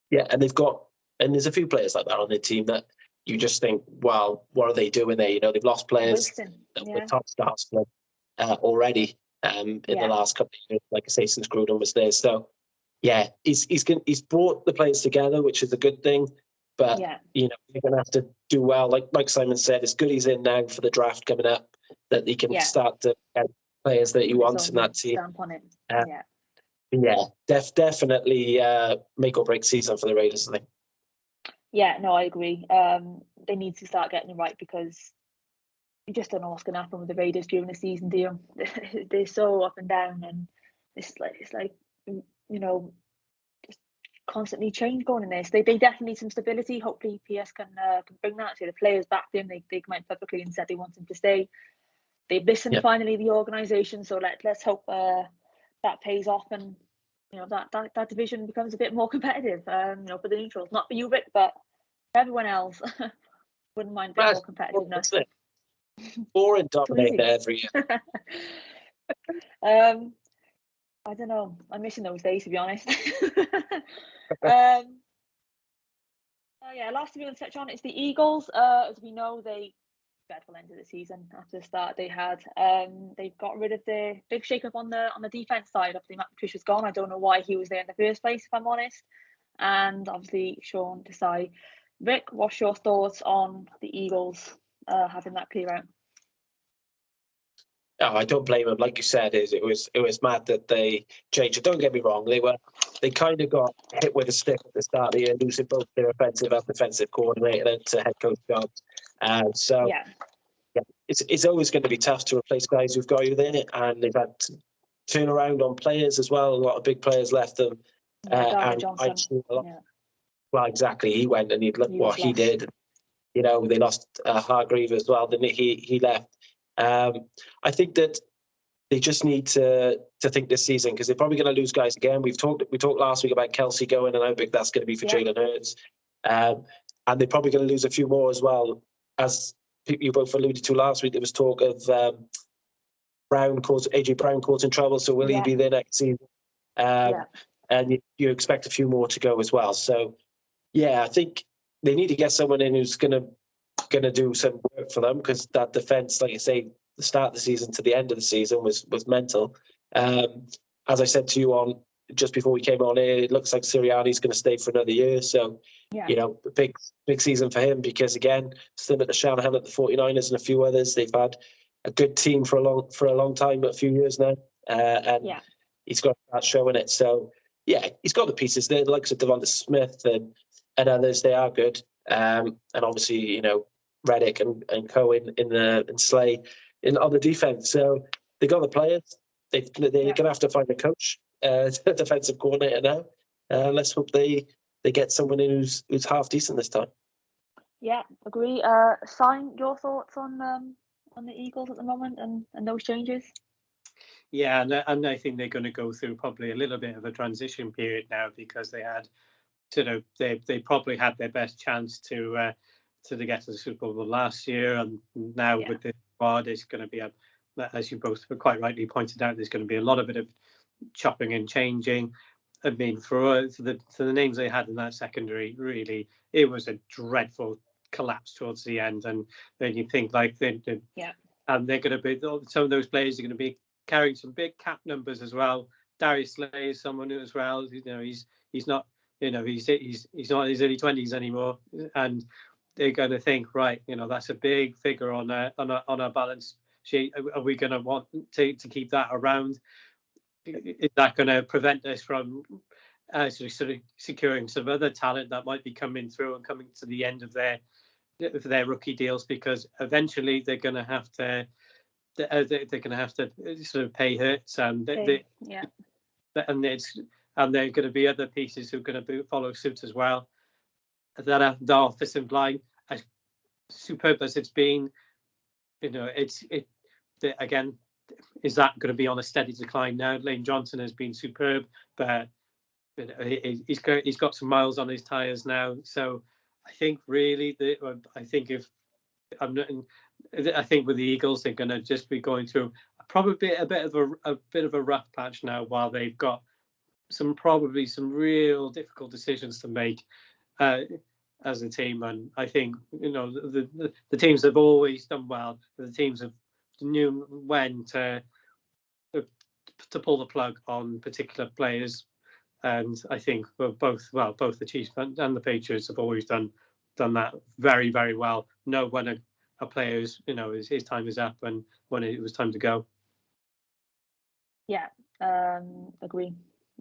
Yeah, and there's a few players like that on their team that you just think, well, what are they doing there? They've lost players that were top stars for them already in the last couple of years, like I say, since Gruden was there. So, yeah, he's brought the players together, which is a good thing. But, you're going to have to do well. Like Simon said, it's good he's in now for the draft coming up, that he can start to get players that he wants in that team.
Stamp on it.
Definitely make or break season for the Raiders, I think.
Yeah, no, I agree. They need to start getting it right, because you just don't know what's going to happen with the Raiders during the season, do you? They're so up and down, and it's like just constantly change going in this. They definitely need some stability. Hopefully, PS can bring that. So the players backed him. They came out publicly and said they want him to stay. They've listened finally, the organisation. So let's hope that pays off, and that division becomes a bit more competitive. For the neutrals, not for you, Rick, but for everyone else. Wouldn't mind a bit more competitiveness.
Boring dominator every year.
I don't know. I'm missing those days, to be honest. Last thing we're going to touch on is the Eagles. As we know, they dreadful end of the season after the start they had. They've got rid of the big shake-up on the defense side. Obviously, Matt Patricia's gone. I don't know why he was there in the first place, if I'm honest. And obviously, Sean Desai. Rick, what's your thoughts on the Eagles having that clear out?
No, I don't blame them. Like you said, it was mad that they changed it. Don't get me wrong; they kind of got hit with a stick at the start of the year, losing both their offensive and defensive coordinator to head coach jobs. It's always going to be tough to replace guys who've got you there, and they've had to turn around on players as well. A lot of big players left them. Well, exactly. He went and he looked what he did. They lost Hargreave as well. Then he left. I think that they just need to think this season, because they're probably going to lose guys again. We talked last week about Kelsey going and how big that's going to be for Jalen Hurts, and they're probably going to lose a few more as well. As you both alluded to last week, there was talk of AJ Brown causing trouble. So will he be there next season? And you expect a few more to go as well. So I think they need to get someone in who's going to do some work for them, because that defense, like I say, the start of the season to the end of the season was mental. As I said to you on just before we came on here, it looks like Sirianni's going to stay for another year. So,
Yeah.
you know, big season for him because, again, similar to Shanahan at the 49ers and a few others, they've had a good team for a long time, a few years now. And he's got that showing it. So, yeah, he's got the pieces. The likes of Devonta Smith and others, they are good. And obviously, you know, Reddick and Cohen in Slay on the defense. So they got the players. They're going to have to find a coach, defensive coordinator now. Let's hope they get someone in who's half decent this time.
Yeah, agree. Sign, your thoughts on the Eagles at the moment and those changes?
Yeah, and I think they're going to go through probably a little bit of a transition period now because they had, they probably had their best chance to get to the Super Bowl last year, and now with the squad, it's going to be as you both quite rightly pointed out, there's going to be a lot of bit of chopping and changing. I mean, for the names they had in that secondary, really, it was a dreadful collapse towards the end. And then you think like and they're going to be, some of those players are going to be carrying some big cap numbers as well. Darius Slay is someone who as well, you know, he's not, you know, he's not in his early 20s anymore, and they're going to think, right, you know, that's a big figure on a balance sheet. Are we going to want to keep that around? Is that going to prevent us from sort of securing some other talent that might be coming through and coming to the end of their rookie deals? Because eventually they're going to have to sort of pay hits, and there are going to be other pieces who are going to follow suit as well. That the offensive line, as superb as it's been, you know, again, is that going to be on a steady decline now? Lane Johnson has been superb, but you know, he's got some miles on his tires now. So I think really, I think with the Eagles, they're going to just be going through probably a bit of a rough patch now, while they've got some real difficult decisions to make as a team. And I think, you know, the teams have always done well. The teams have knew when to pull the plug on particular players, and I think both the Chiefs and the Patriots have always done that very, very well. Know when a player's, you know, his time is up and when it was time to go.
Yeah, agree.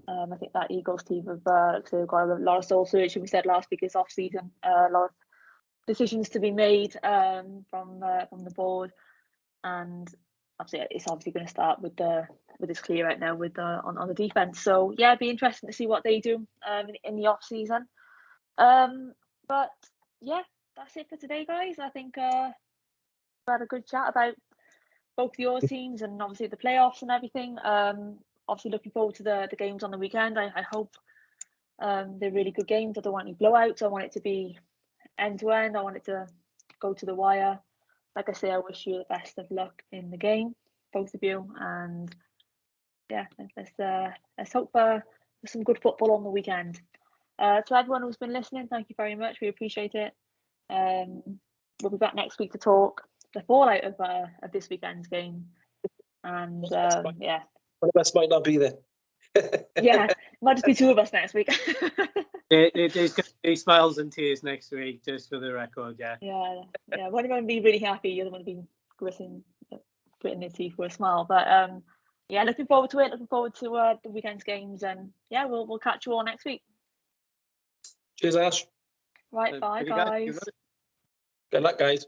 I think that Eagles team have got a lot of soul searching. We said last week is off season, a lot of decisions to be made from the board, and it's obviously going to start with this clear out now with on the defense. So yeah, it'd be interesting to see what they do in the off season. But yeah, that's it for today, guys. I think we had a good chat about both your teams and obviously the playoffs and everything. Obviously looking forward to the games on the weekend. I hope they're really good games. I don't want any blowouts. I want it to be end to end. I want it to go to the wire. Like I say, I wish you the best of luck in the game, both of you. And yeah, let's hope for some good football on the weekend. To everyone who's been listening, thank you very much. We appreciate it. We'll be back next week to talk the fallout of this weekend's game. And yeah,
one of us might not be there.
Yeah, might just be two of us next week.
There's going to be smiles and tears next week, just for the record. Yeah.
One of them will be really happy, the other one will be gritting their teeth for a smile. But yeah, looking forward to it. Looking forward to the weekend's games, and yeah, we'll catch you all next week.
Cheers, Ash.
Right, bye, guys.
Good luck, guys.